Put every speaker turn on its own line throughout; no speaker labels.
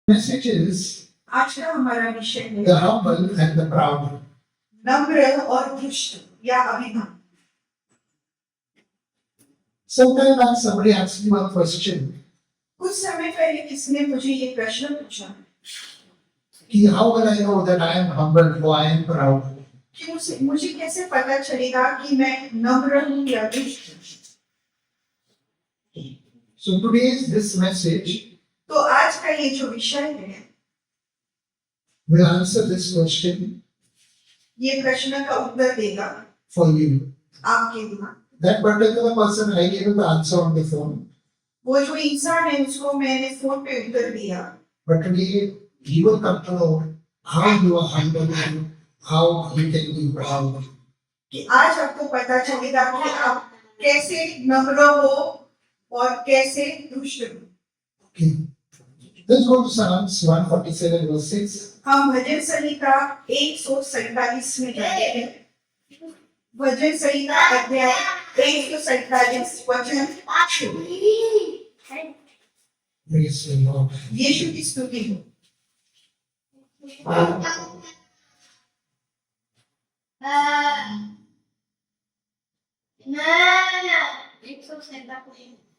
Message is
आज का हमारा विषय है
the humble and the proud.
नम्र और दुष्ट या अभिमान।
Sometimes when somebody asks me one question,
कुछ समय पहले किसी ने मुझे ये प्रश्न पूछा
कि how will I know that I am humble or I am proud?
कि मुझे कैसे पता चलेगा कि मैं नम्र हूँ या दुष्ट हूँ।
So today's this message
तो आज का ये जो विषय है
will answer this question
ये प्रश्न का उत्तर देगा
for you.
आपके लिए।
That particular person I gave him the answer on the phone,
वो जो इंसान है उसको मैंने फोन पे उत्तर दिया,
but today he will come to know how you are humble and how you can be proud.
कि आज आपको पता चलेगा कि आप कैसे नम्र हो और कैसे दुष्ट हो।
Okay. Let's go to Psalms 147 verse 6.
हम भजन संहिता 147 में जाते हैं। भजन संहिता अध्याय 147 वचन 8।
Praise the Lord.
यीशु की स्तुति हो।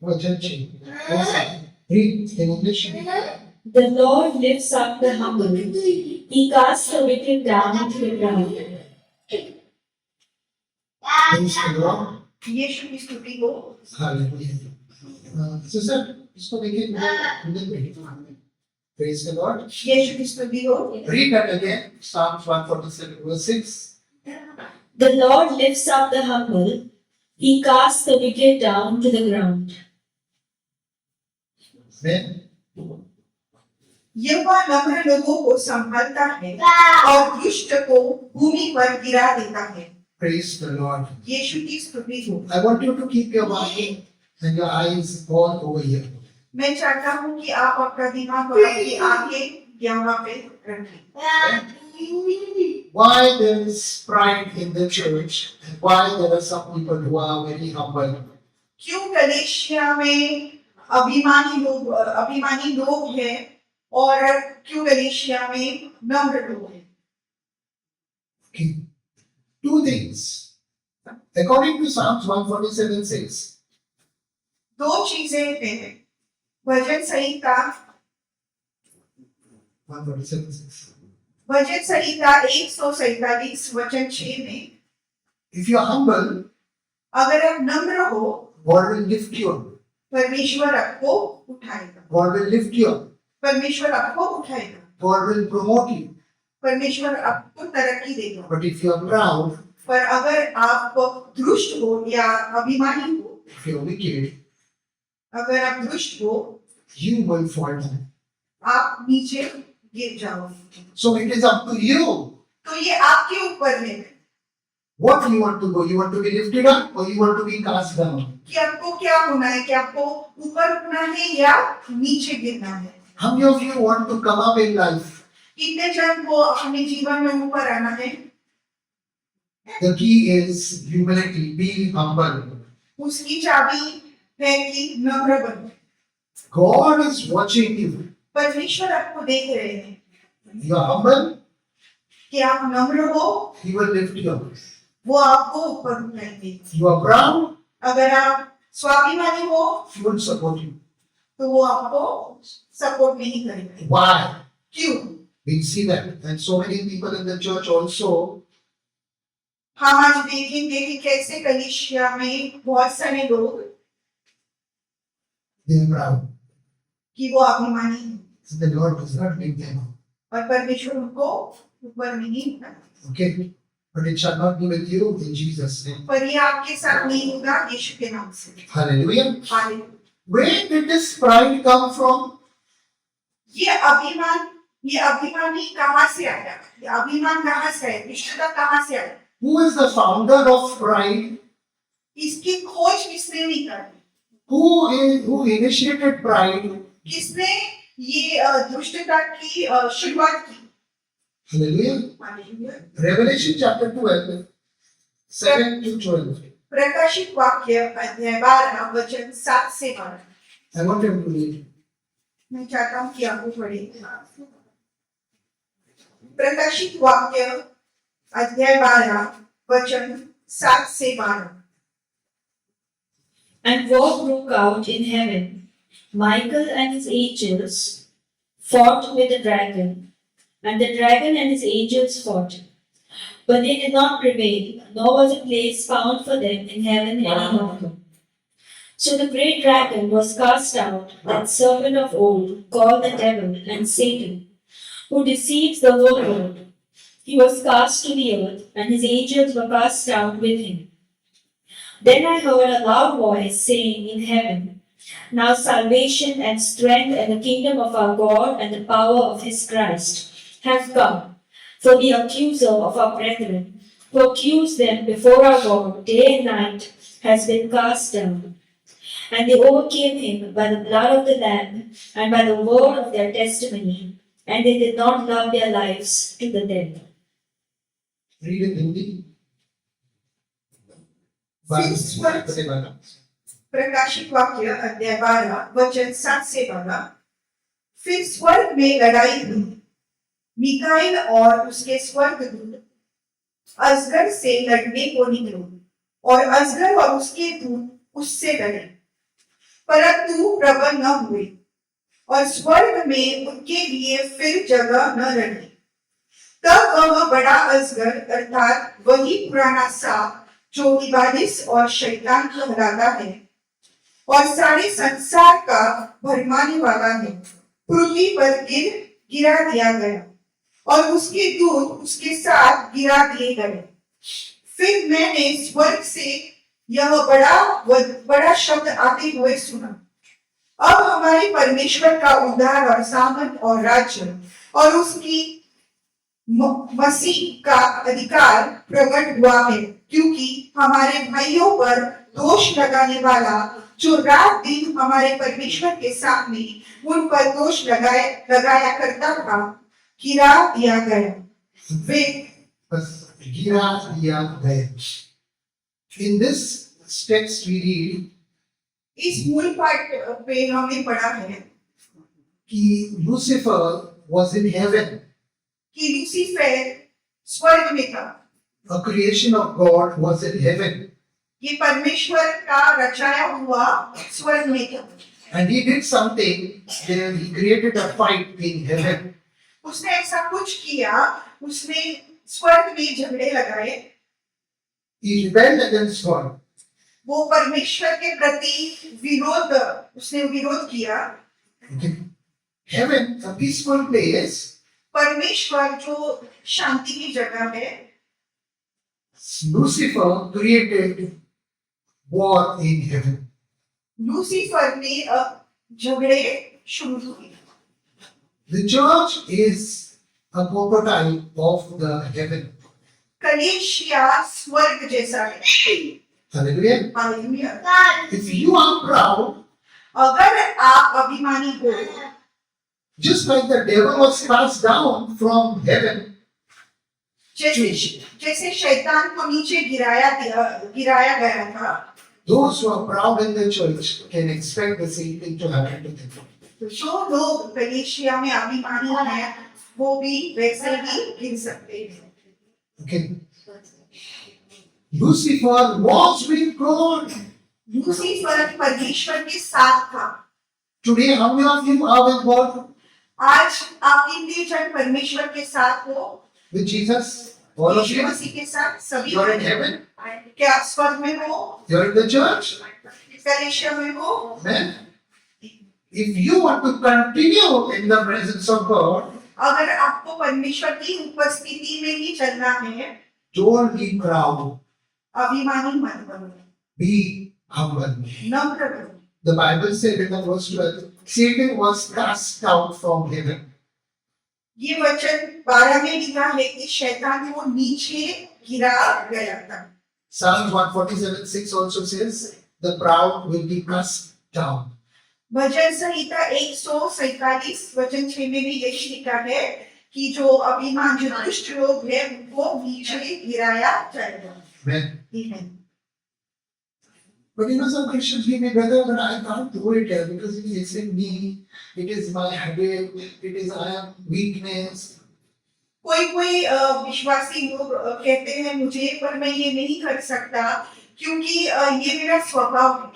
Vachan 6. Read in English.
The Lord lifts up the humble. He casts the wicked down to the ground.
Praise the Lord.
यीशु की स्तुति हो।
Hallelujah. Sister, इसको देखिए. Praise the Lord.
यीशु की स्तुति हो।
Read that again. Psalms 147 verse 6.
The Lord lifts up the humble. He casts the wicked down to the ground.
Then,
यहोवा नम्र लोगों को संभालता है और दुष्ट को भूमि पर गिरा देता है।
praise the Lord.
यीशु की स्तुति हो।
I want you to keep your mind and your eyes all over here.
मैं चाहता हूँ कि आप अपना दिमाग और अपनी आंखें यहाँ पे रखें।
Why there is pride in the church and why there are some people who are very humble?
क्यों कलीसिया में अभिमानी लोग हैं और क्यों कलीसिया में नम्र लोग हैं?
Okay. Two things. According to Psalms 147 says,
दो चीजें हैं। भजन संहिता
147 says,
भजन संहिता 147 वचन 6 में
if you are humble,
अगर आप नम्र हो
God will lift you up.
परमेश्वर आपको उठाएगा।
God will lift you up.
परमेश्वर आपको उठाएगा।
God will promote you.
परमेश्वर आपको तरक्की देगा।
But if you are proud,
पर अगर आप दुष्ट हो या अभिमानी हो,
if you are wicked,
अगर आप दुष्ट हो,
you will fall down.
आप नीचे गिर जाओगे।
So it is up to you.
तो ये आपके ऊपर है
What you want to go? You want to be lifted up or you want to be cast down?
कि आपको क्या होना है, कि आपको ऊपर उठना है या नीचे गिरना है।
How many of you want to come up in life?
कितने जन को अपने जीवन में ऊपर आना है?
The key is humility. Be humble.
उसकी चाबी है कि नम्र बनो।
God is watching you.
परमेश्वर आपको देख रहे हैं
You are humble,
कि आप नम्र हो,
He will lift you up.
वो आपको ऊपर उठाएंगे।
You are proud,
अगर आप स्वाभिमानी हो
He will support you.
तो वो आपको सपोर्ट नहीं करेंगे।
Why?
क्यों?
We see that. And so many people in the church also,
हम आज देखेंगे कि कैसे कलीसिया में बहुत सारे लोग
they are proud.
कि वो अभिमानी हैं
So the Lord does not make them up.
और परमेश्वर उनको ऊपर नहीं उठाता।
Okay? But it shall not be with you in Jesus' name.
पर ये आपके साथ नहीं होगा यीशु के नाम से।
Hallelujah.
Hallelujah.
Where did this pride come from?
ये अभिमानी कहाँ से आया? ये अभिमान कहाँ से आया? दुष्टता कहाँ से आया?
Who is the founder of pride?
इसकी खोज किसने नहीं करी?
Who initiated pride?
किसने ये दुष्टता की शुरुआत की?
Hallelujah.
Hallelujah.
Revelation chapter 12, 7 to 12.
प्रकाशित वाक्य अध्याय 12 वचन 7 से 12।
I want him to read.
मैं चाहता हूँ कि आपको पढ़े। प्रकाशित वाक्य अध्याय 12 वचन 7 से 12।
And war broke out in heaven. Michael and his angels fought with the dragon, and the dragon and his angels fought. But they did not prevail, nor was a place found for them in heaven any longer. So the great dragon was cast out, that serpent of old, called the devil and Satan, who deceives the whole world. He was cast to the earth, and his angels were cast down with him. Then I heard a loud voice saying in heaven, Now salvation and strength and the kingdom of our God and the power of his Christ have come. For the accuser of our brethren, who accused them before our God day and night, has been cast down. And they overcame him by the blood of the Lamb and by the word of their testimony, and they did not love their lives to the death.
Read in Hindi.
प्रकाशित वाक्य अध्याय 12 वचन 7 से 12। फिर स्वर्ग में लड़ाई हुई। मिकाएल और उसके स्वर्गदूत अजगर से लड़ने को निकले, और अजगर और उसके दूत उससे लड़े, परंतु प्रबल न हुए, और स्वर्ग में उनके लिए फिर जगह न रही। तब वह बड़ा अजगर अर्थात वही पुराना सांप जो इबालिस और शैतान कहलाता है और सारे संसार का भरमाने वाला है, पृथ्वी पर गिरा दिया गया, और उसके दूत उसके साथ गिरा दिए गए। फिर मैंने स्वर्ग से यह बड़ा शब्द आते हुए सुना, अब हमारे परमेश्वर का उद्धार और सामर्थ और राज्य और उसकी मसीह का अधिकार प्रकट हुआ है, क्योंकि हमारे भाइयों पर दोष लगाने वाला जो रात दिन हमारे परमेश्वर के सामने उन पर दोष लगाया करता था, गिरा दिया गया। वे
गिरा दिया गया। In this text we read
इस मूल पाठ पे हमने पढ़ा है
कि Lucifer was in heaven,
कि लूसीफर स्वर्ग में था।
a creation of God was in heaven,
ये परमेश्वर का रचाया हुआ स्वर्ग में था।
and he did something. Then he created a fight in heaven.
उसने ऐसा कुछ किया, उसने स्वर्ग में झगड़े लगाए।
He rebelled against God.
वो परमेश्वर के प्रति उसने विरोध किया।
Okay. Heaven, a peaceful place.
परमेश्वर जो शांति की जगह है,
Lucifer created war in heaven.
Lucifer ने झगड़े शुरू किए।
The church is a prototype of the heaven.
कलीसिया स्वर्ग जैसा है।
Hallelujah.
Hallelujah.
If you are proud,
अगर आप अभिमानी हो,
just like the devil was cast down from heaven,
जैसे शैतान को नीचे गिराया गया था,
those who are proud in the church can expect the same thing to happen to them.
तो जो लोग कलीसिया में अभिमानी हैं, वो भी वैसे ही गिर सकते हैं।
Okay. Lucifer was with God.
Lucifer परमेश्वर के साथ था।
Today, how many of you are with God?
आज आप कितने जन परमेश्वर के साथ हो?
With Jesus? All of
Yeshu
you?
मसीह के साथ सभी।
You are in heaven?
क्या आप स्वर्ग में हो?
You are in the church?
कलीसिया में हो?
Amen. If you want to continue in the presence of God,
अगर आपको परमेश्वर की उपस्थिति में ही चलना है,
don't be proud.
अभिमानी मत बनो,
Be humble.
नम्र बनो।
The Bible said in the verse 12, Satan was cast out from heaven.
ये वचन 12 में लिखा है कि शैतान को नीचे गिरा गया था।
Psalm 147:6 also says, the proud will be cast down.
भजन संहिता 147 वचन 6 में भी यही लिखा है कि जो अभिमान जो दुष्ट लोग हैं वो नीचे गिराया जाएगा।
Amen.
Amen.
But you know, some Christians give me, brother, but I can't do it because it is in me, it is my habit, it is I am weakness.
कोई कोई विश्वासी लोग कहते हैं मुझे पर मैं ये नहीं कर सकता क्योंकि ये मेरा स्वभाव है.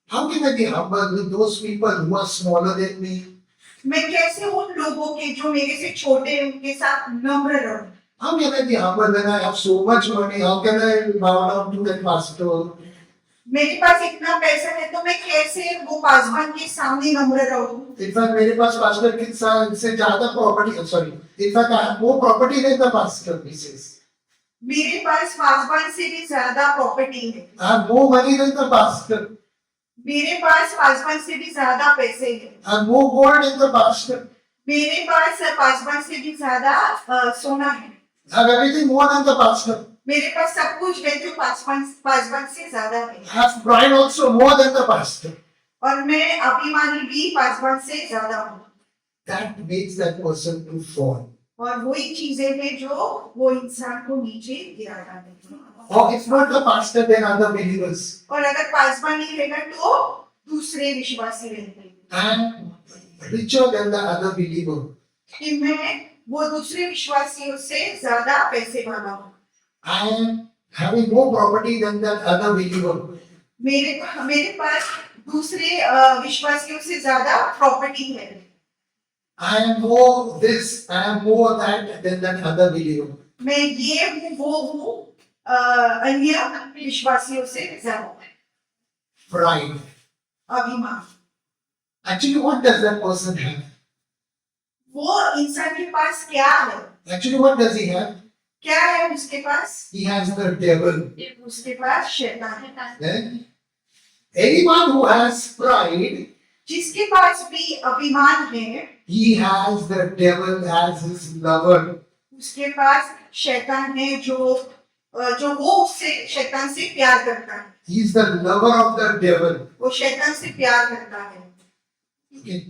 How can I be humble with those people who are smaller than me?
मैं कैसे उन लोगों के जो मेरे से छोटे हैं उनके साथ नम्र रहूं?
How can I be humble when I have so much money? How can I bow down to that pastor?
मेरे पास इतना पैसा है तो मैं कैसे वो पासवान के सामने नम्र रहूं?
In fact, मेरे पास pastor के से ज़्यादा property, sorry. In fact, I have more property than the pastor, he says.
मेरे पास पासवान से भी ज्यादा प्रॉपर्टी है.
I have more money than the pastor.
मेरे पास पासवान से भी ज्यादा पैसे हैं.
I have more gold than the pastor.
मेरे पास पासवान से भी ज्यादा सोना है.
I have everything more than the pastor.
मेरे पास सब कुछ है जो पासवान से ज्यादा है.
I have pride also more than the pastor.
और मैं अभिमानी भी पासवान से ज्यादा हूँ.
That makes that person to fall.
और वही चीजें हैं जो वो इंसान को नीचे गिरा डालती हैं.
Or if not the pastor, then other believers.
और अगर पासवान नहीं रहेगा तो दूसरे विश्वासी रहेंगे.
And richer than the other believer.
कि मैं वो दूसरे विश्वासियों से ज्यादा पैसे वाला हूँ.
I am having more property than that other believer.
मेरे पास दूसरे विश्वासियों से ज्यादा प्रॉपर्टी है.
I am more this, I am more that than that other believer.
मैं ये हूँ वो हूँ अन्य विश्वासियों से ज्यादा.
Pride.
अभिमान.
Actually, what does that person have?
वो इंसान के पास क्या है?
Actually, what does he have?
क्या है उसके पास?
He has the devil.
उसके पास शैतान है.
Then, anyone who has pride,
जिसके पास भी अभिमान है
he has the devil as his lover.
उसके पास शैतान है जो वो उससे शैतान से प्यार करता है.
He is the lover of the devil.
वो शैतान से प्यार करता है.
Okay.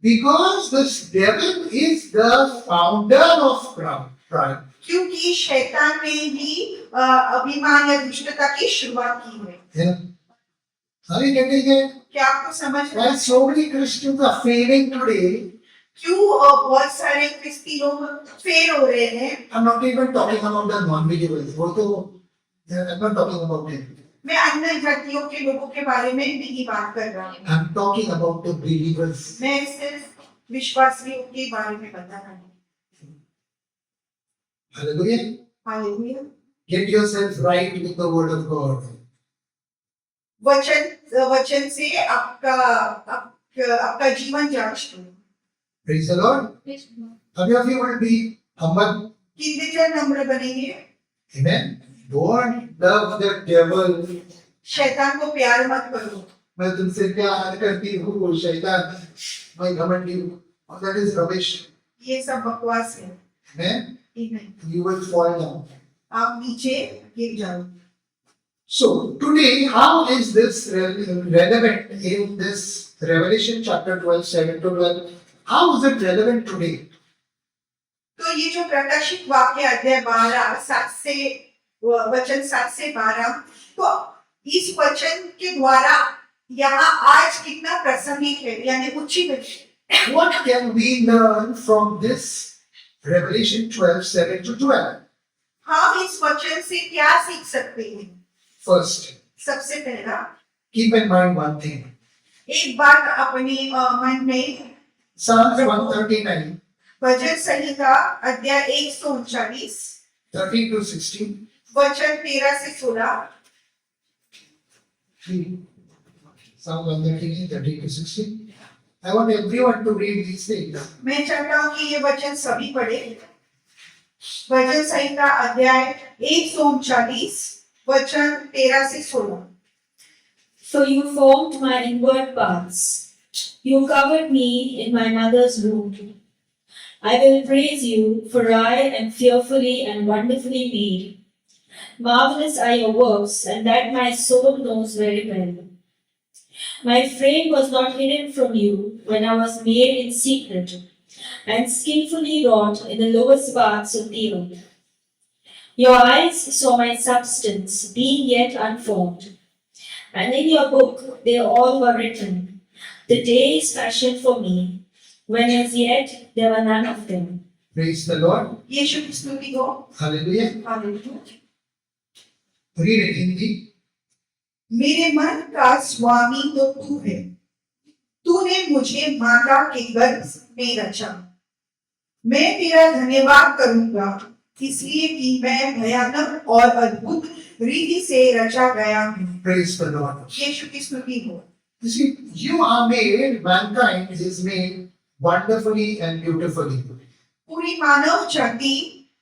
Because this devil is the founder of pride.
क्योंकि शैतान ने ही अभिमान या दुष्टता की शुरुआत की है.
Yeah. Are you getting it?
क्या आपको समझ रहा है?
Why so many Christians are failing today?
क्यों बहुत सारे क्रिस्ती लोग फेल हो रहे हैं?
I'm not even talking about the non-believers. वो तो I'm not talking about them.
मैं अन्य जातियों के लोगों के बारे में नहीं बात कर रहा हूँ.
I'm talking about the believers.
मैं सिर्फ विश्वासियों के बारे में बता रहा हूँ.
Hallelujah.
Hallelujah.
Get yourself right with the word of God.
वचन से आपका जीवन जांच लो.
Praise the Lord. How many of you will be humble?
कितने जन नम्र बनेंगे?
Amen. Don't love the devil.
शैतान को प्यार मत करो.
मैं तुमसे प्यार करती हूँ शैतान. मैं घमंडी हूँ. All that is rubbish.
ये सब बकवास है.
Amen.
Amen.
You will fall down.
आप नीचे गिर जाओ.
So today, how is this relevant in this Revelation chapter 12, 7 to 12? How is it relevant today?
तो ये जो प्रकाशित वाक्य अध्याय 12 वचन 7 से 12, तो इस वचन के द्वारा यहाँ आज कितना प्रासंगिक है यानी उचित है.
What can we learn from this Revelation 12, 7 to 12?
हम इस वचन से क्या सीख सकते हैं?
First,
सबसे पहला
keep in mind one thing.
एक बात अपने मन में.
Psalms 139,
भजन संहिता अध्याय 139
13 to 16.
वचन 13 से 16.
Psalm 139, 13 to 16. I want everyone to read these things.
मैं चाहता हूँ कि ये वचन सभी पढ़े. भजन संहिता अध्याय 139 वचन 13 से 16.
So you formed my inward parts. You covered me in my mother's womb. I will praise you, for I am fearfully and wonderfully made. Marvelous are your works, and that my soul knows very well. My frame was not hidden from you when I was made in secret, and skillfully wrought in the lowest parts of the earth. Your eyes saw my substance, being yet unformed, and in your book they all were written. The day is fashioned for me, when as yet there were none of them.
Praise the Lord.
यीशु की स्तुति हो।
Hallelujah.
Hallelujah.
Read it in the
मेरे मन का स्वामी तो तू है, तूने मुझे माता के गर्भ में रचा। मैं तेरा धन्यवाद करूंगा, इसलिए कि मैं भयानक और अद्भुत रीति से रचा गया हूँ।
praise the Lord.
यीशु की स्तुति हो।
You see, you are made, mankind is made wonderfully and beautifully.
पूरी मानव जाति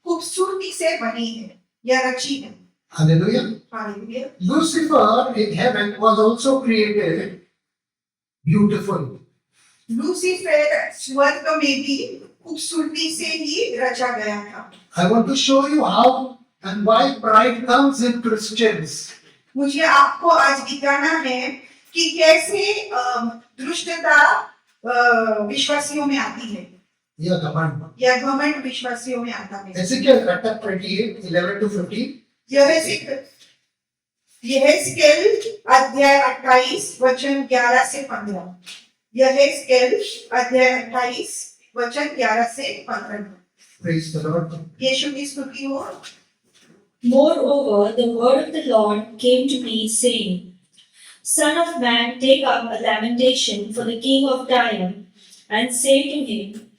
खूबसूरती से बनी है या रची है।
Hallelujah.
Hallelujah.
Lucifer in heaven was also created beautiful.
Lucifer स्वर्ग में भी खूबसूरती से ही रचा गया था।
I want to show you how and why pride comes in Christians.
मुझे आपको आज दिखाना है कि कैसे दुष्टता विश्वासियों में आती है
Yeah, command.
या घमंड विश्वासियों में आता है।
Ezekiel chapter 28, 11 to 15.
यहेजकेल अध्याय 28 वचन 11 से 15। यहेजकेल अध्याय 28 वचन 11 से 15।
Praise the Lord.
यीशु की स्तुति हो।
Moreover, the word of the Lord came to me, saying, Son of man, take up a lamentation for the king of Tyre, and say to him,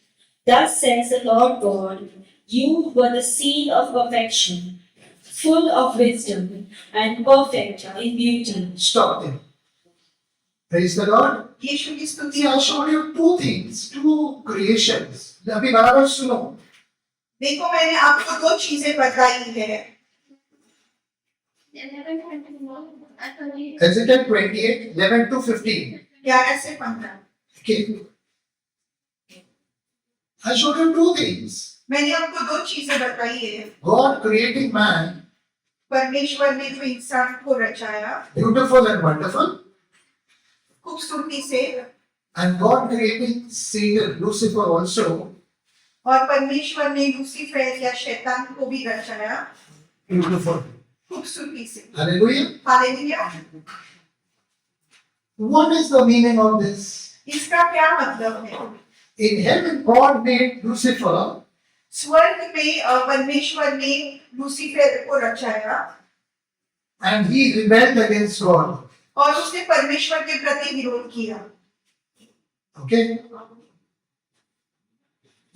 Thus says the Lord God, you were the seal of perfection, full of wisdom, and perfect in beauty.
Stop there. Praise the Lord.
यीशु की स्तुति
See, I showed you two things, two creations. अभी बराबर सुनो.
देखो मैंने आपको दो चीजें बताई है।
Ezekiel 28, 11 to 15.
11 से 15।
Okay. I showed you two things.
मैंने आपको दो चीजें बताई है।
God creating man,
परमेश्वर ने जो इंसान को रचाया
beautiful and wonderful,
खूबसूरती से,
and God creating Satan, Lucifer also,
और परमेश्वर ने लूसीफर या शैतान को भी रचाया
beautiful.
खूबसूरती से।
Hallelujah.
Hallelujah.
What is the meaning of this?
इसका क्या मतलब है?
In heaven, God made Lucifer,
स्वर्ग में परमेश्वर ने लूसीफर को रचाया
and he rebelled against God.
और उसने परमेश्वर के प्रति विरोध किया।
Okay?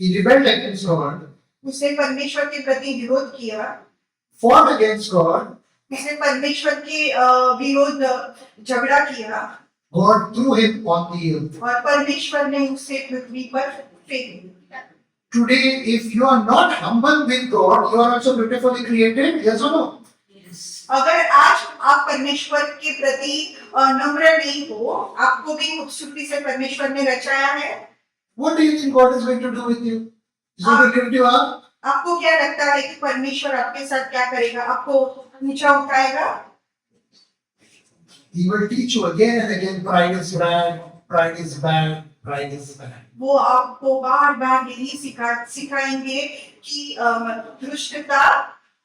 He rebelled against God,
उसने परमेश्वर के प्रति विरोध किया,
fought against God.
उसने परमेश्वर के विरोध झगड़ा किया
God threw him on the earth.
और परमेश्वर ने उसे पृथ्वी पर फेंक दिया।
Today, if you are not humble with God, you are also beautifully created. Yes or no?
अगर आज आप परमेश्वर के प्रति नम्र नहीं हो, आपको भी खूबसूरती से परमेश्वर ने रचाया है।
What do you think God is going to do with you? Is he going to lift you up?
आपको क्या लगता है कि परमेश्वर आपके साथ क्या करेगा? आपको ऊंचा उठाएगा?
He will teach you again and again, pride is bad, pride is bad, pride is bad.
वो आपको बार बार यही सिखाएंगे कि दुष्टता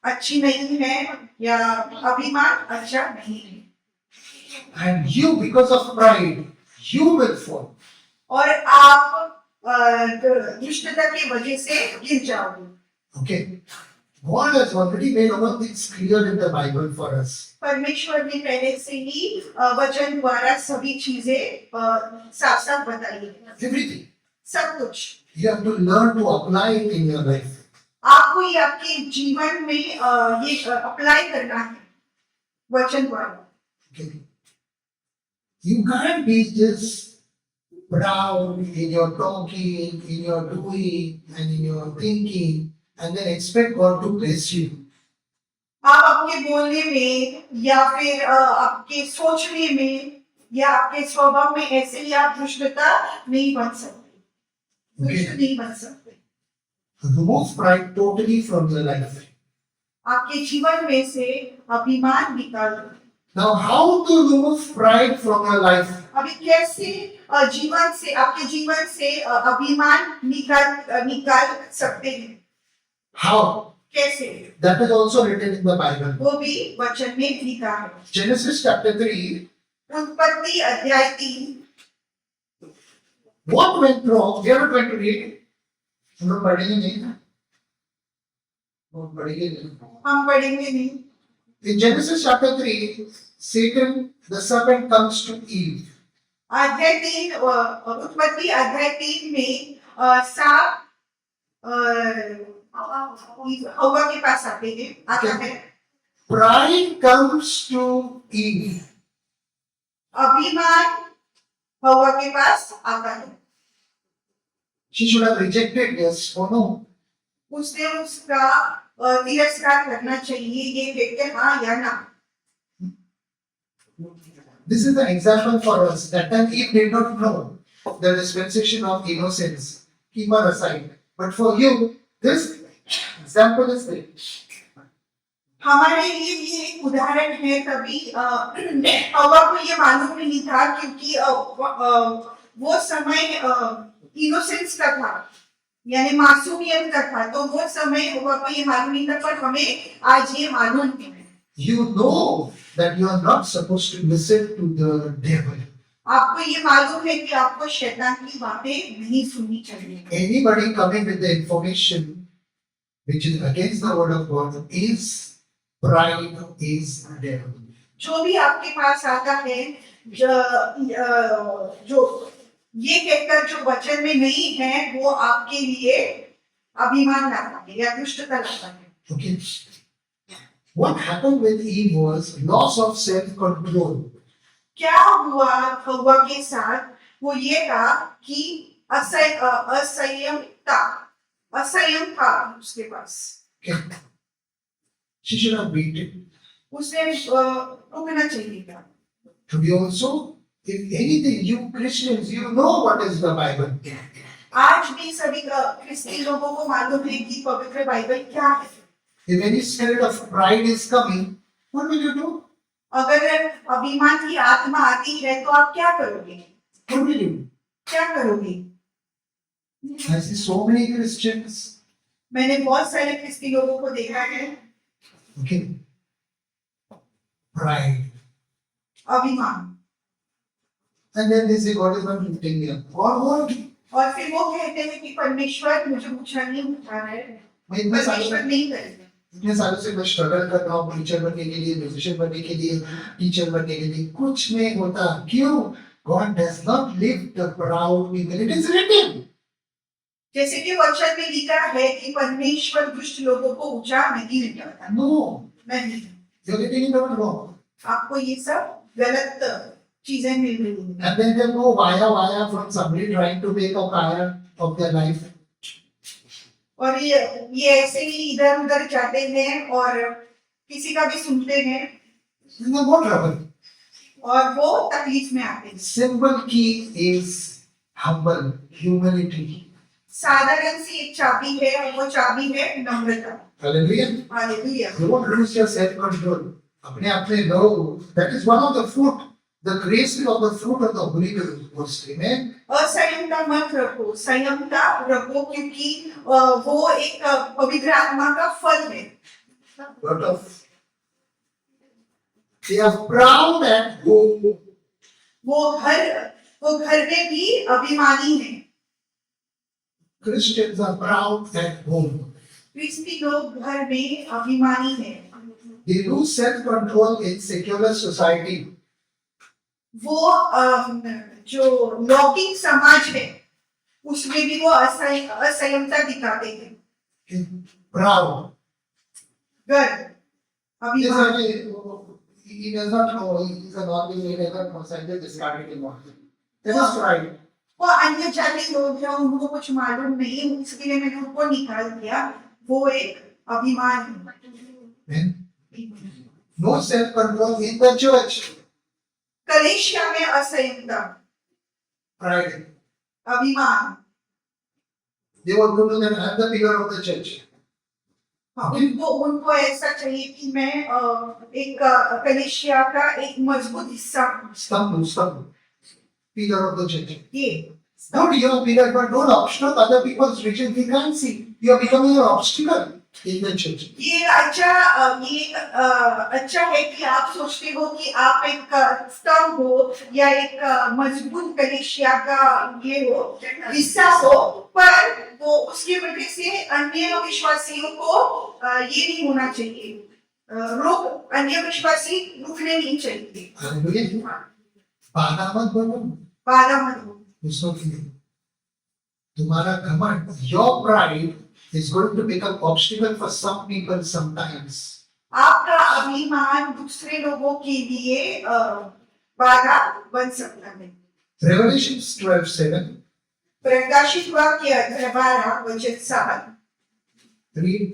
अच्छी नहीं है या अभिमान अच्छा नहीं है।
And you, because of pride, you will fall.
और आप दुष्टता की वजह से गिर जाओगे।
Okay? God has already made all things clear in the Bible for us.
परमेश्वर ने पहले से ही वचन द्वारा सभी चीजें साफ साफ बताई है।
Everything.
सब कुछ
You have to learn to apply it in your life.
आपको ये आपके जीवन में ये अप्लाई करना है वचन द्वारा।
Okay? You can't be just proud in your talking, in your doing, and in your thinking, and then expect God to bless you.
आप आपके बोलने में या फिर आपके सोचने में या आपके स्वभाव में ऐसे ही आप दुष्टता नहीं बन सकते, दुष्ट नहीं बन सकते।
Remove pride totally from your life.
आपके जीवन में से अभिमान निकाल दो।
Now, how to remove pride from your life?
अभी कैसे जीवन से आपके जीवन से अभिमान निकाल सकते हैं?
How?
कैसे?
That is also written in the Bible.
वो भी वचन में लिखा है।
Genesis chapter 3,
उत्पत्ति अध्याय 3।
What went wrong? We are not going to read it. हम लोग पढ़ेंगे नहीं ना? हम पढ़ेंगे नहीं.
हम पढ़ेंगे नहीं।
In Genesis chapter 3, Satan, the serpent, comes to Eve.
अध्याय 3 उत्पत्ति अध्याय 3 में सांप हवा के पास आते हैं आता है।
Pride comes to Eve.
अभिमान हवा के पास आता है।
She should have rejected yes or no.
उसने उसका तिरस्कार करना चाहिए ये कहते हाँ या ना।
This is the example for us. That time Eve did not know the dispensation of innocence. Keep her aside. But for you, this example is there.
हमारे लिए ये एक उदाहरण है तभी हवा को ये मालूम नहीं था क्योंकि वो समय इनोसेंस का था यानी मासूमियत का था तो वो समय हवा को ये मालूम नहीं था पर हमें आज ये मालूम है।
You know that you are not supposed to listen to the devil.
आपको ये मालूम है कि आपको शैतान की बातें नहीं सुननी चाहिए।
Anybody coming with the information which is against the word of God is pride, is devil.
जो भी आपके पास आता है जो ये कहकर जो वचन में नहीं है वो आपके लिए अभिमान लाता है या दुष्टता लाता है।
Okay. What happened with Eve was loss of self-control.
क्या हुआ हवा के साथ वो ये था कि असंयम था उसके पास।
Okay. She should have beaten.
उसने रुकना चाहिए था।
Today also, if anything, you Christians, you know what is the Bible.
आज भी सभी क्रिस्ती लोगों को मालूम है कि पवित्र बाइबल क्या है।
If any spirit of pride is coming, what will you do?
अगर अभिमान की आत्मा आती है तो आप क्या करोगे?
What will you do?
क्या करोगे?
I see so many Christians.
मैंने बहुत सारे क्रिस्ती लोगों को देखा है।
Okay. Pride.
अभिमान।
And then they say God is not lifting me up. God won't.
और फिर वो कहते हैं कि परमेश्वर मुझे ऊंचा नहीं उठा रहा है।
मैं इतने
परमेश्वर नहीं करेगा।
सालों से मैं स्ट्रगल कर रहा हूँ टीचर बनने के लिए, म्यूजिशियन बनने के लिए, टीचर बनने के लिए, कुछ नहीं होता। क्यों? God does not lift the proud people. It is written.
जैसे कि वचन में लिखा है कि परमेश्वर दुष्ट लोगों को ऊंचा नहीं उठाता।
No.
नहीं।
You're getting it all wrong.
आपको ये सब गलत चीजें मिल रही हैं।
And then they go via from somebody trying to make a kaya of their life.
और ये ऐसे ही इधर उधर जाते हैं और किसी का भी सुनते हैं
And then what trouble?
और वो तकलीफ में आते हैं।
Simple key is humble, humility.
साधारण सी एक चाबी है और वो चाबी है नम्रता।
Hallelujah.
Hallelujah.
You won't lose your self-control. अपने आप में लो. That is one of the fruit, the grace of the fruit of the Holy Ghost. Amen.
असंयमता मत रखो, संयमता रखो क्योंकि वो एक पवित्र आत्मा का फल है।
But of they are proud at home.
वो घर में भी अभिमानी है।
Christians are proud at home.
क्रिस्ती लोग घर में अभिमानी है।
They lose self-control in secular society.
वो जो लौकिक समाज है उसमें भी वो असंयमता दिखाते हैं।
Proud.
गर्व,
Yes,
अभिमान।
he does not know. He is a normal, he doesn't know. Scientists discarded him. That is pride.
वो अन्य जाति लोग हैं उनको कुछ मालूम नहीं इसके लिए मैंने उनको निकाल दिया वो एक अभिमान है।
No self-control in the church.
कलेशिया में असंयमता,
Pride.
अभिमान।
They want to know that I am the pillar of the church.
उनको ऐसा चाहिए कि मैं एक कलेशिया का एक मजबूत हिस्सा हूँ।
Stamp. Pillar of the church.
ये
Not your pillar, but don't obstruct other people's vision. They can't see. You are becoming an obstacle. in the church.
ये अच्छा है कि आप सोचते हो कि आप एक स्तंभ हो या एक मजबूत कलीसिया का ये हो हिस्सा हो, पर वो उसकी वजह से अन्य विश्वासियों को ये नहीं होना चाहिए, अन्य विश्वासी रुकने नहीं चाहिए,
Hallelujah. बाधा मत बनो
बाधा मत हो।
दूसरों के लिए। तुम्हारा घमंड, your pride is going to become obstacle for some people sometimes.
आपका अभिमान दूसरे लोगों के लिए बाधा बन सकता है।
Revelation 12:7.
प्रकाशित वाक्य 12:7।
Read.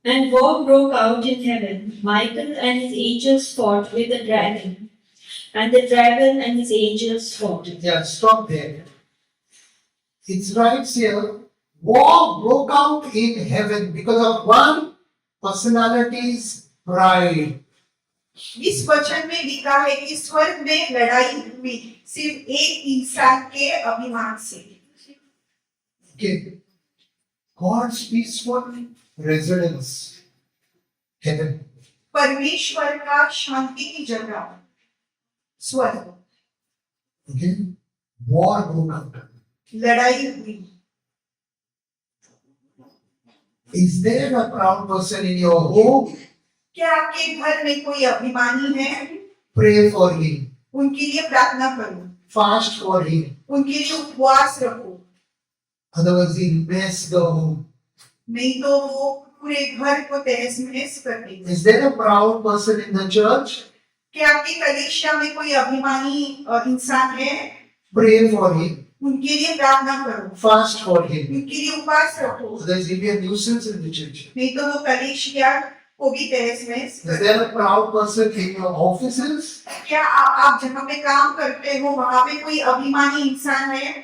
And war broke out in heaven. Michael and his angels fought with the dragon, and the dragon and his angels fought.
Yeah, stop there. It's right here. War broke out in heaven because of one personality's pride.
इस वचन में लिखा है कि स्वर्ग में लड़ाई हुई सिर्फ एक इंसान के अभिमान से।
Okay. God's peaceful residence. Heaven.
परमेश्वर का शांति की जगह स्वर्ग।
Okay. War broke out.
लड़ाई हुई।
Is there a proud person in your home?
क्या आपके घर में कोई अभिमानी है?
Pray for him.
उनके लिए प्रार्थना करो,
Fast for him.
उनके लिए उपवास रखो,
Otherwise, he'll mess the home.
नहीं तो वो पूरे घर को तहस नहस कर देंगे।
Is there a proud person in the church?
क्या आपकी कलीसिया में कोई अभिमानी इंसान है?
Pray for him.
उनके लिए प्रार्थना करो,
Fast for him.
उनके लिए उपवास रखो,
Otherwise, he'll be a nuisance in the church.
नहीं तो वो कलीसिया को भी तहस नहस
Is
कर
there a proud person in your offices?
क्या आप जहाँ पे काम करते हो वहाँ पे कोई अभिमानी इंसान है?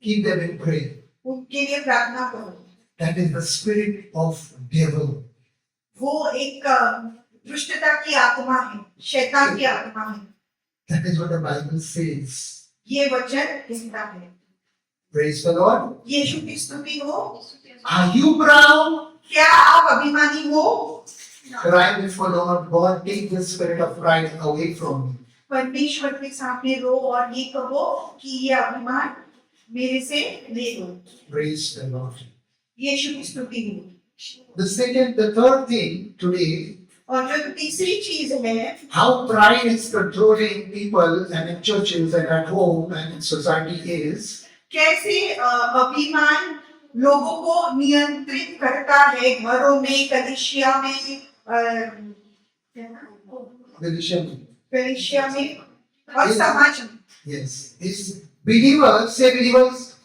Keep them in prayer.
उनके लिए प्रार्थना करो।
That is the spirit of devil.
वो एक दुष्टता की आत्मा है, शैतान की आत्मा है।
That is what the Bible says.
ये वचन कहता है।
Praise the Lord.
यीशु की स्तुति हो।
Are you proud?
क्या आप अभिमानी हो?
Cry before Lord. God, take the spirit of pride away from me.
परमेश्वर के सामने रो और ये कहो कि ये अभिमान मेरे से ले लो।
Praise the Lord.
यीशु की स्तुति हो।
The third thing today,
और जो तीसरी चीज है,
how pride is controlling people and in churches and at home and in society is,
कैसे अभिमान लोगों को नियंत्रित करता है घरों में, कलीसिया में, कलीसिया में और समाज में।
yes, is believers, say believers,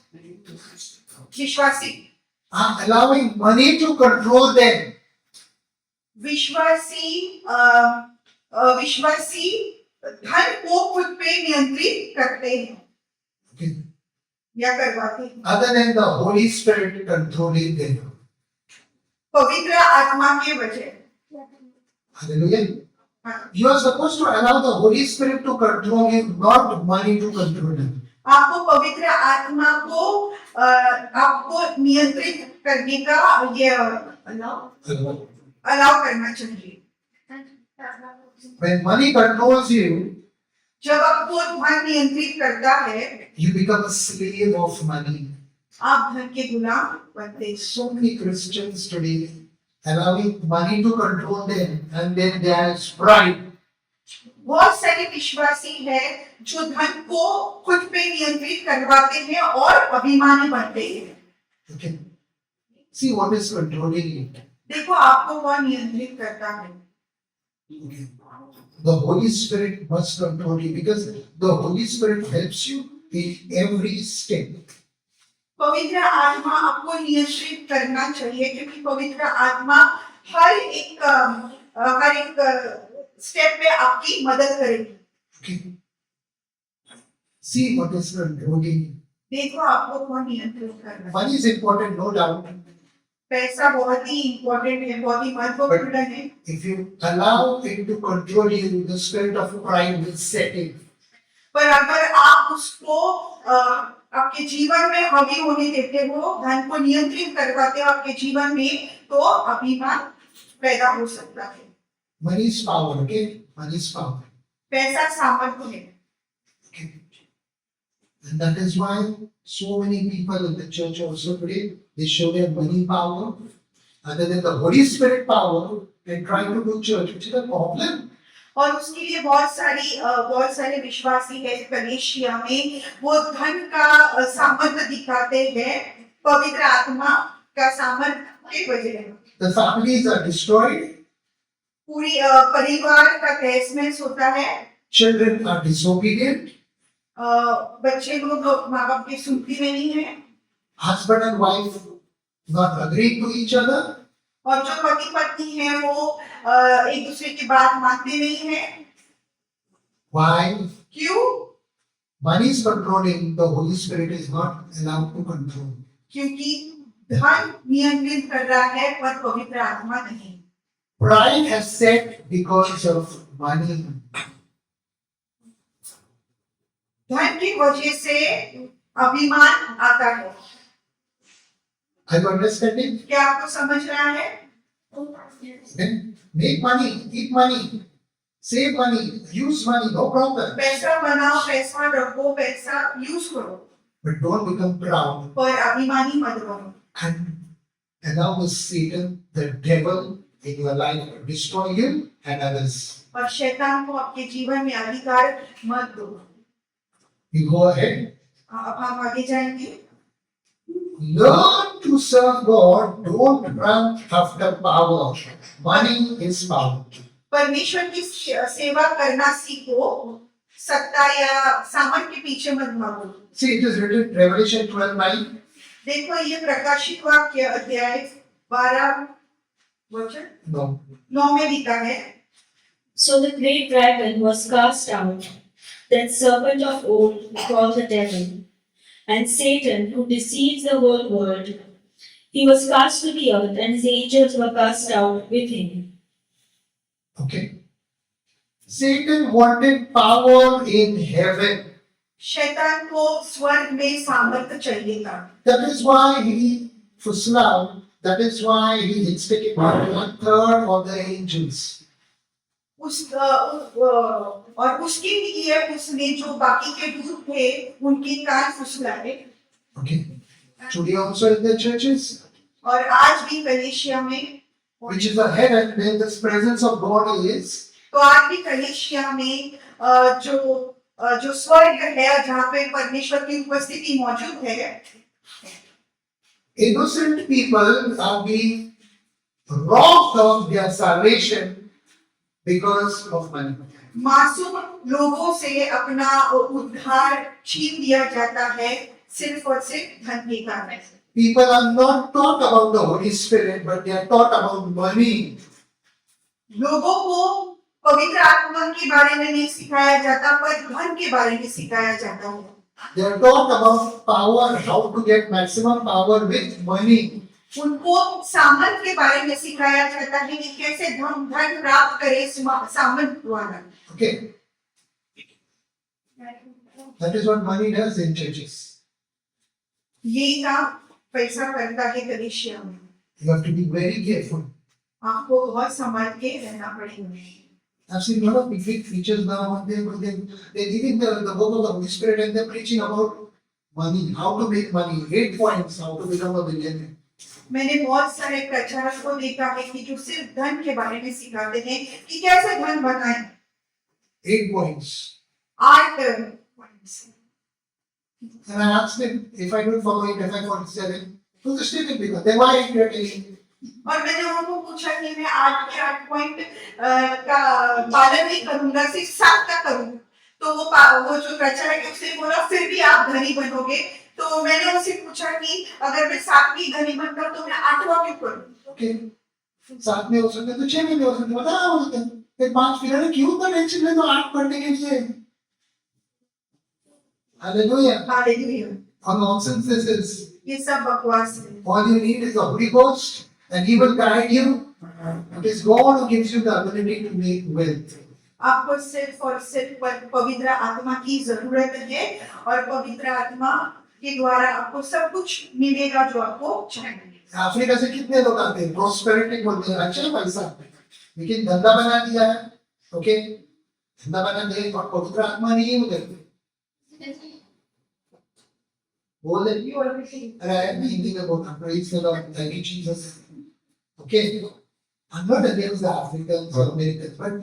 विश्वासी
are allowing money to control them.
विश्वासी विश्वासी धन को खुद पे नियंत्रित करते हैं
Okay.
या करवाते हैं,
Other than the Holy Spirit controlling them.
पवित्र आत्मा के वजह।
Hallelujah.
हाँ।
You are supposed to allow the Holy Spirit to control you, not money to control you.
आपको पवित्र आत्मा को आपको नियंत्रित करने का ये अलाउ करना चाहिए।
When money controls you,
जब आपको धन नियंत्रित करता है,
you become a slave of money.
आप धन के गुलाम बनते हैं।
So many Christians today allowing money to control them, and then there's pride.
बहुत सारे विश्वासी हैं जो धन को खुद पे नियंत्रित करवाते हैं और अभिमानी बनते हैं।
Okay. See what is controlling you.
देखो आपको कौन नियंत्रित करता है।
Okay. The Holy Spirit must control you because the Holy Spirit helps you in every step.
पवित्र आत्मा आपको नियंत्रित करना चाहिए क्योंकि पवित्र आत्मा हर एक स्टेप पे आपकी मदद करेगी।
Okay. See what is controlling you.
देखो आपको कौन नियंत्रित कर रहा है।
Money is important, no doubt.
पैसा बहुत ही इम्पोर्टेंट है, बहुत ही महत्वपूर्ण है।
If you allow it to control you, the spirit of pride will set in.
पर अगर आप उसको आपके जीवन में हावी होने देते हो, धन को नियंत्रित करवाते हो आपके जीवन में, तो अभिमान पैदा हो सकता है।
Money is power, okay? Money is power.
पैसा सामर्थ्य है।
Okay. And that is why so many people in the church also today, they show their money power other than the Holy Spirit power and try to do church, which is a problem.
और उसके लिए बहुत सारे विश्वासी है कलीसिया में, वो धन का सामर्थ्य दिखाते हैं पवित्र आत्मा का सामर्थ्य के वजह।
The families are destroyed,
पूरी परिवार का तहस होता है,
children are disobedient,
बच्चे लोग माँ बाप की सुनती नहीं है,
husband and wife not agreeing to each other,
और जो पति पत्नी है वो एक दूसरे की बात मानते नहीं है।
why?
क्यों?
Money is controlling, the Holy Spirit is not allowed to control.
क्योंकि धन नियंत्रित कर रहा है पर पवित्र आत्मा नहीं।
Pride has set because of money.
धन की वजह से अभिमान आता है।
Are you understanding?
क्या आपको समझ रहा है?
Then make money, eat money, save money, use money, no problem.
पैसा बनाओ, पैसा रखो, पैसा यूज करो,
But don't become proud
पर अभिमानी मत बनो।
and allow the Satan, the devil in your life to destroy you and others.
और शैतान को आपके जीवन में अधिकार मत दो।
You go ahead.
अब हम आगे जाएंगे।
Learn to serve God. Don't run after power. Money is power.
परमेश्वर की सेवा करना सीखो, सत्ता या सामर्थ के पीछे मत भागो।
See, it is written Revelation 12:9.
देखो ये प्रकाशित वाक्य अध्याय 12 वचन
No.
9 में लिखा है।
So the great dragon was cast out, that serpent of old called the devil, and Satan, who deceives the whole world. He was cast to the earth, and his angels were cast out with him.
Okay. Satan wanted power in heaven.
शैतान को स्वर्ग में सामर्थ्य चाहिए था।
That is why he fusla. That is why he instigated 1/3 of the angels.
और उसके लिए उसने जो बाकी के दूत थे उनके कान फुसलाए।
Okay. Today also in the churches,
और आज भी कलीसिया में,
which is the heaven, where the presence of God is,
तो आज भी कलीसिया में जो स्वर्ग है जहाँ पे परमेश्वर की उपस्थिति मौजूद है,
innocent people are being robbed of their salvation because of money.
मासूम लोगों से अपना उद्धार छीन लिया जाता है सिर्फ और सिर्फ धन के कारण।
People are not taught about the Holy Spirit, but they are taught about money.
लोगों को पवित्र आत्मा के बारे में नहीं सिखाया जाता पर धन के बारे में सिखाया जाता है।
They are taught about power, how to get maximum power with money.
उनको सामर्थ के बारे में सिखाया जाता है कि कैसे धन प्राप्त करें सामर्थ द्वारा।
Okay. That is what money does in churches.
यही काम पैसा करता है कलीसिया में।
You have to be very careful.
आपको बहुत संभाल के रहना पड़ेगा।
I've seen a lot of big preachers now, they're giving the book of the Holy Spirit and they're preaching about money, how to make money, 8 points, how to become a billionaire.
मैंने बहुत सारे प्रचारक को देखा है कि जो सिर्फ धन के बारे में सिखाते हैं कि कैसे धन बनाएं।
8 points.
8 points.
And I asked him, if I don't follow it, if I follow 7, so the state will become. Then why are you telling?
और मैंने उनको पूछा कि मैं 8 पॉइंट का पालन नहीं करूंगा, सिर्फ 7 का करूंगा, तो वो जो प्रचारक है उसने बोला फिर भी आप धनी बनोगे। तो मैंने उनसे पूछा कि अगर मैं 7वीं धनी बनता तो मैं 8वां क्यों करूं?
Okay. 7 में हो सकते तो 6 में हो सकते, बता हो सकते फिर 5 फिर क्यों तो टेंशन ले तो 8 पढ़ने के लिए। Hallelujah.
Hallelujah.
How nonsense this is.
ये सब बकवास है।
All you need is the Holy Ghost and He will guide you. It is God who gives you the ability to make wealth.
आपको सिर्फ और सिर्फ पवित्र आत्मा की जरूरत है और पवित्र आत्मा के द्वारा आपको सब कुछ मिलेगा जो आपको चाहिए।
अफ्रीका से कितने लोग आते हैं, प्रोस्पेरिटी बोलते हैं, अच्छा पैसा, लेकिन धंधा बना दिया है, ओके, धंधा बना दिया और पवित्र आत्मा नहीं है उधर। बोल दे, अरे मैं हिंदी में बोलता हूँ, praise the Lord, thank you Jesus, okay. I'm not against the Africans or Americans, but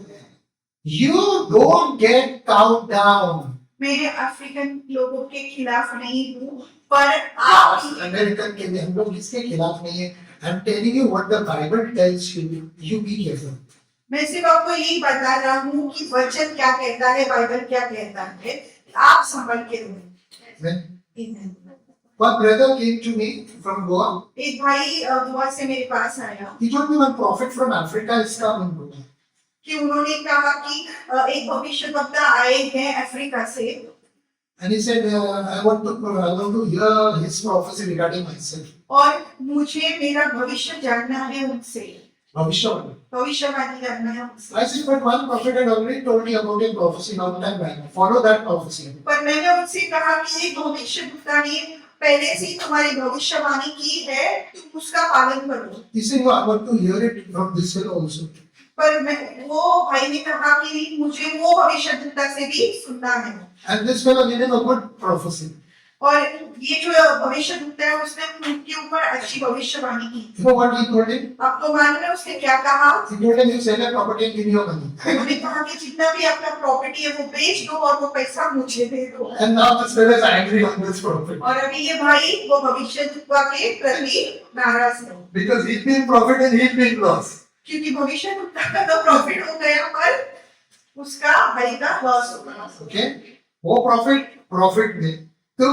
you don't get cowed down.
मैं अफ्रीकन लोगों के खिलाफ नहीं हूँ, पर आप
अमेरिकन के लिए हम लोग इसके खिलाफ नहीं है। I'm telling you what the Bible tells you. You be careful.
मैं सिर्फ आपको यही बता रहा हूँ कि वचन क्या कहता है, बाइबल क्या कहता है, आप संभल के रहो।
Amen. One brother came to me from Goa.
एक भाई गोवा से मेरे पास आया
He told me one prophet from Africa is coming.
कि उन्होंने कहा कि एक भविष्यवक्ता आए हैं अफ्रीका से
And he said, I want to hear his prophecy regarding myself.
और मुझे मेरा भविष्य जानना है उनसे,
Bhavishya.
भविष्यवाणी करना है उनसे।
I said, but one prophet had already told me about a prophecy long time back. Follow that prophecy.
पर मैंने उनसे कहा कि एक भविष्यवक्ता ने पहले से ही तुम्हारी भविष्यवाणी की है, तुम उसका पालन करो।
He said, no, I want to hear it from this fellow also.
पर मैं वो भाई ने कहा कि मुझे वो भविष्यवक्ता से भी सुनना है।
And this fellow gave him a good prophecy.
और ये जो भविष्यवक्ता है उसने उनके ऊपर अच्छी भविष्यवाणी की।
You know what he told him?
आपको मालूम है उसने क्या कहा?
He told him, you sell your property and give me your money.
उन्होंने कहा कि जितना भी आपका प्रॉपर्टी है वो बेच दो और वो पैसा मुझे दे दो।
And now this fellow is angry on this prophet.
और अभी ये भाई वो भविष्यवक्ता के प्रति नाराज है
Because he'd been prophet and he'd been lost.
क्योंकि भविष्यवक्ता का तो प्रॉफिट हो गया पर उसका भाई का लॉस हो गया।
Okay? वो prophet ने तो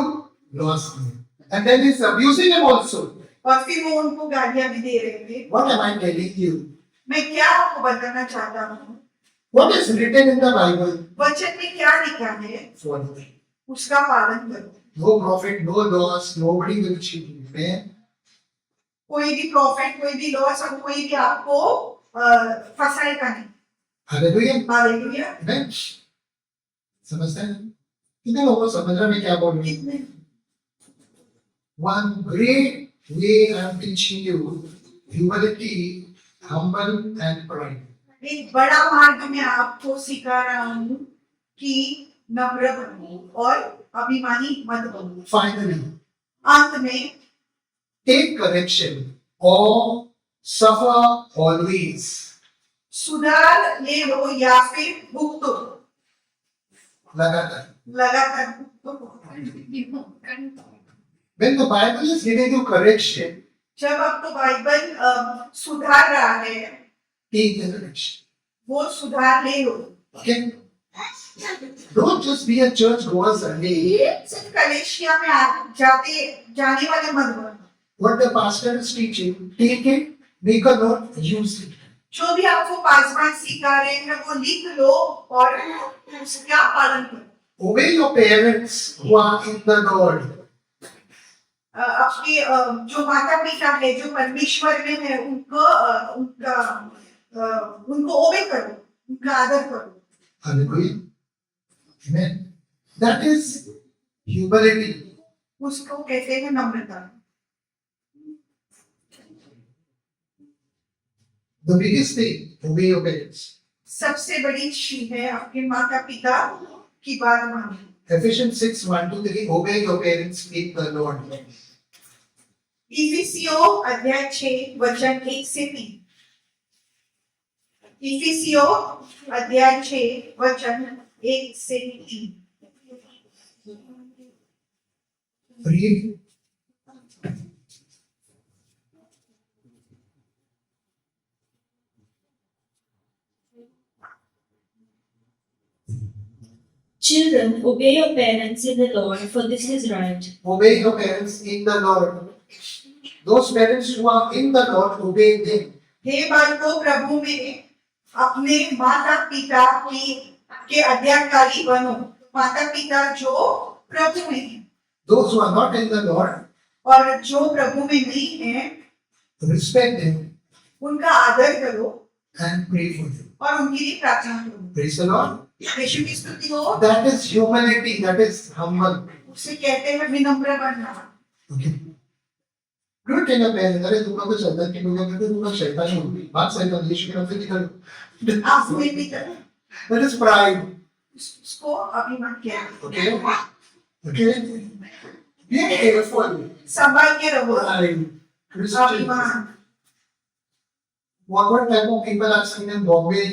loss में. And then he's abusing him also.
और फिर वो उनको गालियां भी दे रहे थे।
What am I telling you?
मैं क्या आपको बताना चाहता हूँ,
What is written in the Bible?
वचन में क्या लिखा है
Follow it.
उसका पालन करो।
No prophet, no loss, nobody will cheat you. Amen.
कोई भी प्रॉफिट, कोई भी लॉस और कोई भी आपको फंसाएगा नहीं।
Hallelujah.
हालेलुया।
Amen. समझते हैं? कितने लोगों को समझ रहे हैं मैं क्या बोल रही हूँ? One great way I am teaching you humility, humble and pride.
एक बड़ा मार्ग में आपको सिखा रहा हूँ कि नम्र बनो और अभिमानी मत बनो।
Finally,
अंत में
take correction or suffer always.
सुधार ले लो या फिर भुगतो,
लगातार.
लगातार भुगतो।
When the Bible is giving you correction,
जब आपको बाइबल सुधार रहा है,
take the correction.
वो सुधार ले लो।
Okay? Don't just be a church goer Sunday.
सिर्फ कलेशिया में जाने वाले मत बनो।
What the pastor is teaching, take it, make a note, use it.
जो भी आपको पासवान सिखा रहे हैं वो लिख लो और उसका पालन करो।
Obey your parents who are in the Lord.
आपके जो माता पिता है जो परमेश्वर में है उनको ओबे करो, उनका आदर करो।
Hallelujah. Amen. That is humility.
उसको कहते हैं नम्रता।
The biggest thing, obey your parents.
सबसे बड़ी चीज है आपके माता पिता की बात मानो।
Ephesians 6:1-3, obey your parents in the Lord.
इफिसियों अध्याय 6 वचन 1 से 3। इफिसियों अध्याय 6 वचन 1 से 3।
Read.
Children, obey your parents in the Lord, for this is right.
Obey your parents in the Lord. Those parents who are in the Lord, obey them.
हे बालकों प्रभु में अपने माता पिता के आज्ञाकारी बनो। माता पिता जो प्रभु में हैं
Those who are not in the Lord,
और जो प्रभु में नहीं है
respect them
उनका आदर करो
and pray for them.
और उनके लिए प्रार्थना करो।
Praise the Lord.
यीशु की स्तुति हो।
That is humility. That is humble.
उसे कहते हैं विनम्र बनना।
Okay. Don't tell your parents, अरे तुम लोग तो शैतान के लोग हैं, तुम लोग शैतान हो। बात शैतान यीशु के नाम से निकलो।
आप में भी करें।
That is pride.
उसको अभिमान कहते
Okay. Okay. Be careful.
हैं। संभाल के रहो।
Pride. Christians.
अभिमान।
What type of people are seen in Bombay?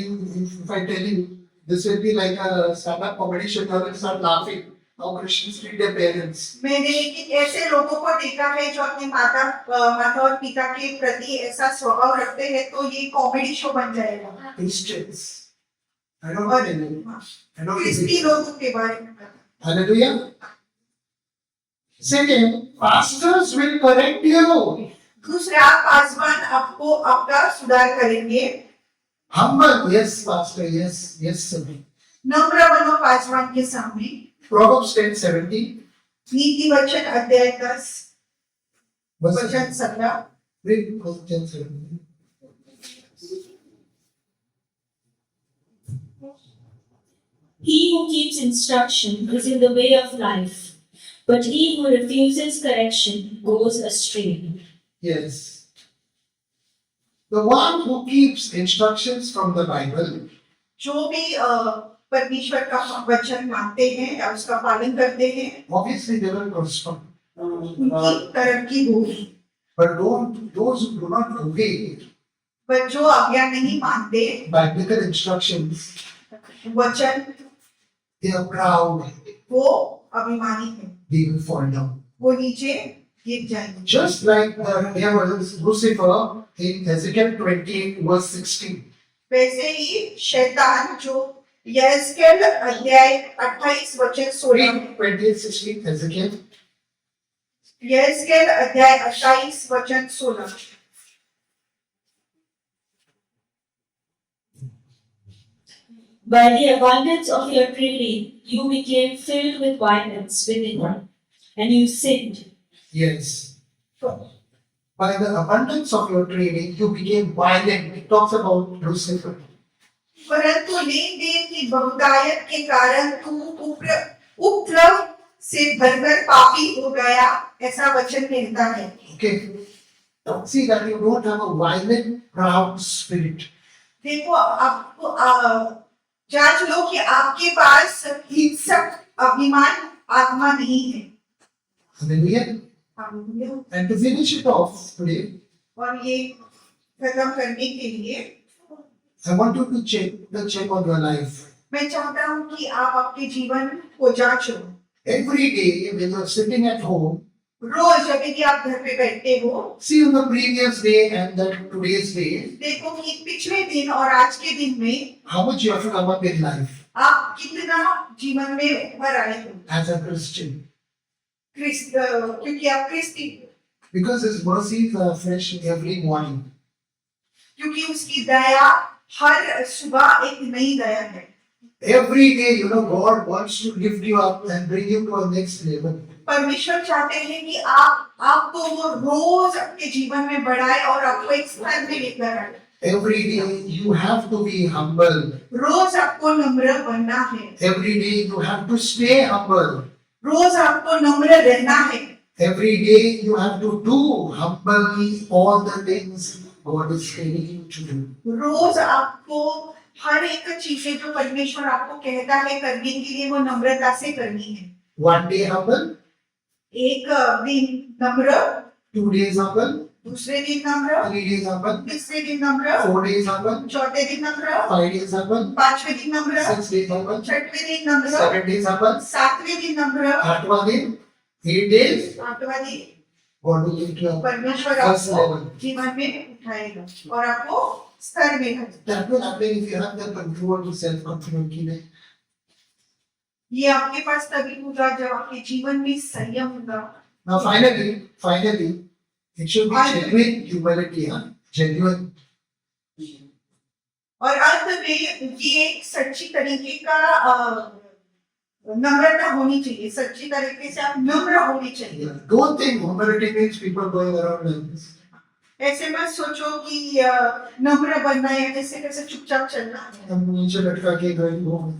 If I tell you, this will be like a stand-up comedy show. You will start laughing. How Christians treat their parents.
मैंने एक ऐसे लोगों को देखा है जो अपने माता और पिता के प्रति ऐसा स्वभाव रखते हैं, तो ये कॉमेडी शो बन जाएगा।
Christians. I don't know. I don't
Christie
know.
लोगों के बारे में।
Hallelujah. Second, pastors will correct you.
दूसरा, पासवान आपको आपका सुधार करेंगे।
Humble, yes, pastor, yes, yes, sir.
नम्र बनो पासवान के सामने।
Proverbs 10:17.
नीति वचन अध्याय 10 वचन
Verse
17।
read verse 10:17.
He who keeps instruction is in the way of life, but he who refuses correction goes astray.
Yes. The one who keeps instructions from the Bible
जो भी परमेश्वर का वचन मानते हैं या उसका पालन करते हैं,
obviously they will prosper.
उनकी तरक्की होगी।
But those who do not obey
पर जो आज्ञा नहीं मानते
biblical instructions,
वचन,
they are proud,
वो अभिमानी है,
they will fall down.
वो नीचे गिर जाएंगे।
Just like the devil Lucifer in Ezekiel 28 verse 16.
वैसे ही शैतान जो यहेजकेल अध्याय 28 वचन 16
Read 28:16 Ezekiel.
यहेजकेल अध्याय 28 वचन 16।
By the abundance of your trading, you became filled with violence within you, and you sinned.
Yes. By the abundance of your training, you became violent. It talks about Lucifer.
परंतु लेन then की बहुतायत के कारण तू उपद्रव से भरकर पापी हो गया, ऐसा वचन कहता है।
Okay. See that you don't have a violent, proud spirit.
देखो, आपको जांच लो कि आपके पास हिंसक अभिमान आत्मा नहीं है।
Hallelujah. And to finish it off today,
और ये खत्म करने के लिए
I want you to check on your life.
मैं चाहता हूँ कि आप अपने जीवन को जांचो।
Every day when you are sitting at home,
रोज जब भी आप घर पे बैठते हो,
see on the previous day and the today's day,
देखो कि पिछले दिन और आज के दिन में
how much you have to come up in life
आप कितना जीवन में उभर आए हो।
as a Christian.
क्योंकि आप क्रिस्ती,
Because His mercies are fresh every morning.
क्योंकि उसकी दया हर सुबह एक नई दया है।
Every day, God wants to lift you up and bring you to a next level.
परमेश्वर चाहते हैं कि आपको वो रोज अपने जीवन में बढ़ाए और आपको एक स्तर में लेकर आए।
Every day you have to be humble.
रोज आपको नम्र बनना है।
Every day you have to stay humble.
रोज आपको नम्र रहना है।
Every day you have to do humbly all the things God is telling you to do.
रोज आपको हर एक चीजें जो परमेश्वर आपको कहता है करने के लिए वो नम्रता से करनी है।
One day humble,
एक दिन नम्र,
2 days humble,
दूसरे दिन नम्र,
3 days humble,
तीसरे दिन नम्र,
4 days humble,
चौथे दिन नम्र,
5 days humble,
पांचवें दिन नम्र,
6 days humble,
छठवें दिन नम्र,
7 days humble,
सातवें दिन नम्र,
8वां दिन, 8 days,
आठवां दिन
God will lift you up.
परमेश्वर
First
आपको
level.
जीवन में उठाएगा और आपको स्तर में लाएगा।
That will happen if you have the control to self-control की नहीं.
ये आपके पास तभी होगा जब आपके जीवन में संयम होगा।
Now finally, it should be genuine humility, huh? Genuine.
और अंत में ये एक सच्ची तरीके का नम्रता होनी चाहिए। सच्ची तरीके से आप नम्र होनी चाहिए।
Don't think humility means people going around like this.
ऐसे मत सोचो कि नम्र बनना है कैसे कैसे चुपचाप चलना है।
हम नीचे लटका के going home.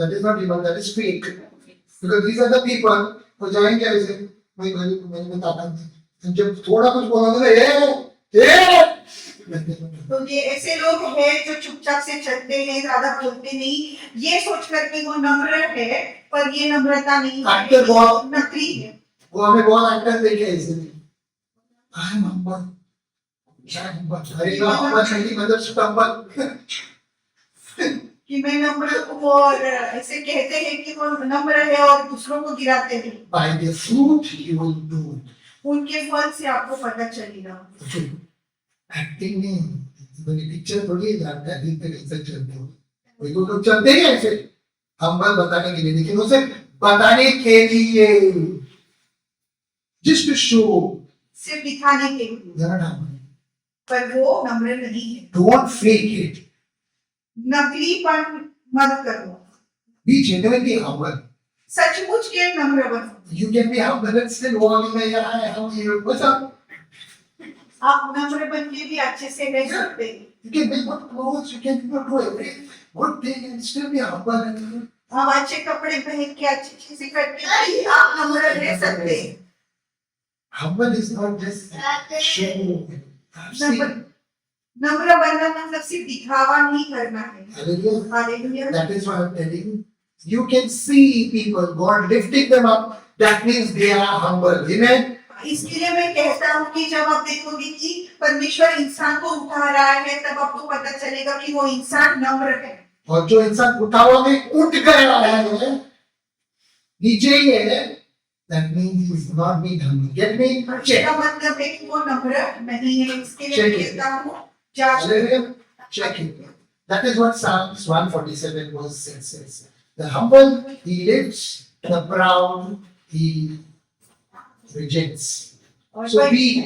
That is not even, that is fake. Because these are the people who जाएंगे ऐसे, मैं गरीब हूँ, मैं ताकत नहीं। जब थोड़ा कुछ बोलोगे ना,
तो ये ऐसे लोग हैं जो चुपचाप से चलते हैं, ज्यादा बोलते नहीं, ये सोच करके वो नम्र है, पर ये नम्रता नहीं है,
Actor बहुत-
नकली है।
वो हमें बहुत एक्टर देखे ऐसे। I am humble. I am humble. अरे ना humble चाहिए, मतलब stumble.
कि मैं नम्र हूँ और ऐसे कहते हैं कि वो नम्र है और दूसरों को गिराते हैं।
By their fruit you will know.
उनके फल से आपको पता चलेगा।
Okay. Acting नहीं, बड़ी पिक्चर थोड़ी जानता है, दिन ऐसे चलते हो। कोई को लोग चलते हैं ऐसे, humble बताने के लिए, लेकिन उसे बताने के लिए, just to show,
सिर्फ दिखाने के लिए,
they are not humble.
पर वो नम्र नहीं है।
Don't fake it.
नकलीपन मत करो,
Be genuinely humble.
सचमुच के नम्र बनो।
You can be humble and still walk in the air. Hi, how are you? What's up?
आप नम्र बन के भी अच्छे से रह सकते हैं।
You can make good clothes. You can do every good thing and still be humble and
आप अच्छे कपड़े पहन के अच्छी चीजें करके भी आप नम्र रह सकते हैं।
humble is not just show. I've
नम्र
seen.
नम्र बनना मतलब सिर्फ दिखावा नहीं करना है।
Hallelujah.
Hallelujah.
That is why I'm telling you. You can see people, God lifting them up. That means they are humble. Amen.
इसके लिए मैं कहता हूँ कि जब आप देखोगे कि परमेश्वर इंसान को उठा रहा है, तब आपको पता चलेगा कि वो इंसान नम्र है।
और जो इंसान उठा हुआ में उठ गया है, नीचे ही है, that means he is not being humble. Get me? Check.
इसका मतलब है कि वो नम्र नहीं है। इसके लिए
Check
मैं
it.
कहता हूँ जांच करो।
Hallelujah. Check it. That is what Psalms 147 verse 6 says. The humble he lifts, the proud he rejects.
और
So
वही-
be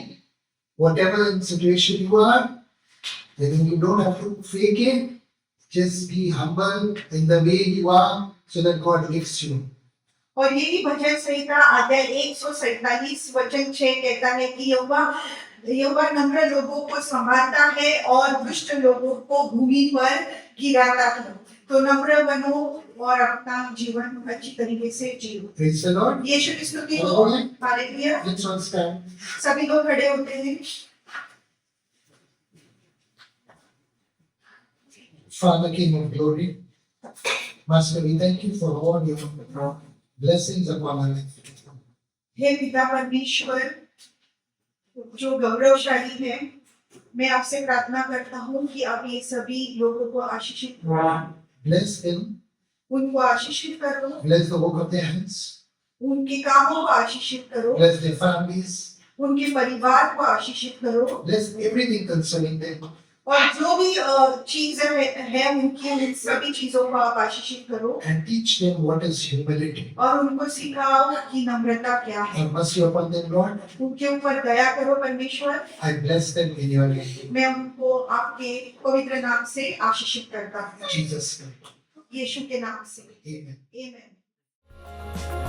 whatever situation you are, then you don't have to fake it. Just be humble in the way you are, so that God lifts you.
और यही भजन संहिता अध्याय 147 वचन 6 कहता है कि यहोवा नम्र लोगों को संभालता है और दुष्ट लोगों को भूमि पर गिराता है। तो नम्र बनो और अपना जीवन अच्छी तरीके से जियो।
Praise the Lord.
यीशु की स्तुति हो।
Hallelujah.
Hallelujah.
Let's all stand.
सभी लोग खड़े होते हैं।
Father, King of glory, Master, we thank you for all your blessings upon our life.
हे पिता परमेश्वर जो गौरवशाली है, मैं आपसे प्रार्थना करता हूँ कि आप ये सभी लोगों को आशीषित करो।
Bless them,
उनको आशीषित करो,
bless the work of their hands,
उनके कामों को आशीषित करो,
bless their families,
उनके परिवार को आशीषित करो,
bless everything concerning them.
और जो भी चीजें हैं उनकी उन सभी चीजों को आप आशीषित करो
And teach them what is humility.
और उनको सिखाओ कि नम्रता क्या है।
Have mercy upon them, Lord.
उनके ऊपर दया करो परमेश्वर।
I bless them in your name.
मैं उनको आपके पवित्र नाम से आशीषित करता हूँ,
In Jesus' name.
यीशु के नाम से।
Amen.
आमीन।